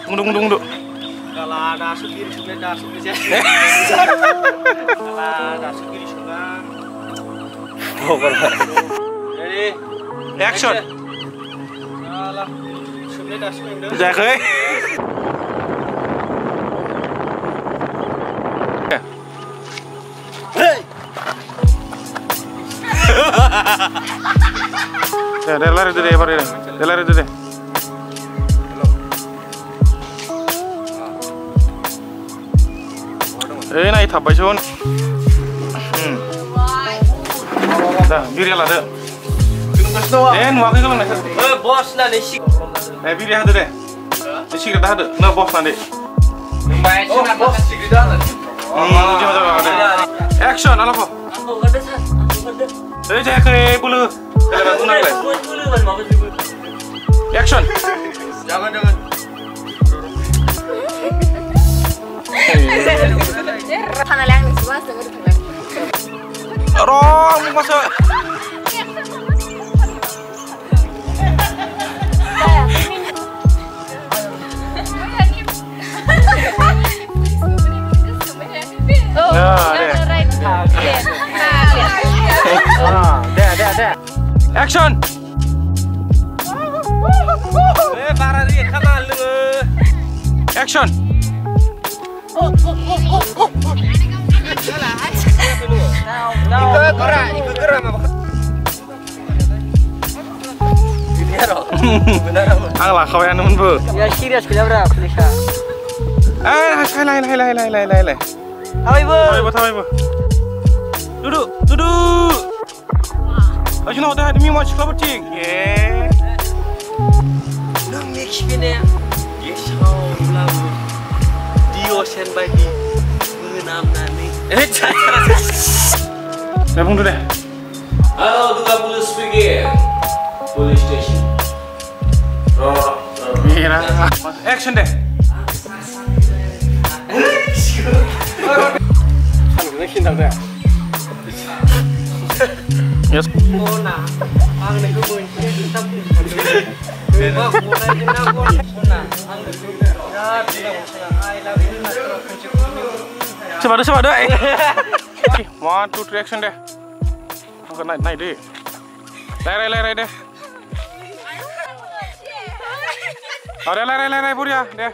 Tunggu. Kalau dah sugiri sudah dah sugiri je. Kalau dah sugiri sudah. Oh, kalau. Ready? Action. Kalau sudah dah sugiri. Dạ khơi. Dia lari tu deh, baru deh. Dia lari tu deh. Naik thap baju. Dah, biri lah tu. Nuak ni kalau nak. Bos lah ni sih. Biri ada deh. Sih kita ada. Nah bos nanti. Baik, bos sih kita ada. Jom. Action, ala apa? Aku ada sah. Jangan kena bulu. Kalau nak nak. Bulu mana bulu. Action. Jangan. Tanah liang ni semua semua di tanah. Orang masuk. Dah. Action. Parah dia, come on lu. Action. Ikut gerak apa? Benar. Anglah kau yang nun bu. Ya serius kita berapa Felicia? Hai. Awai bu. Duduk. Ayo nak dah demi match club cing. Yeah. Nang next kene. Yes how lalu. Dio sen bagi. Mengenam nani. Telepon tu deh. Halo, 20 speaker. Police station. Mira. Action deh. Yes. Mona, ang nagkumun siya kita pun. Mona, Mona, ang nagkumun. Ya, tidak usah. I love you. Cepat dah. 1, 2, 3 action deh. Kau naik deh. Lari deh. Lari Buria deh.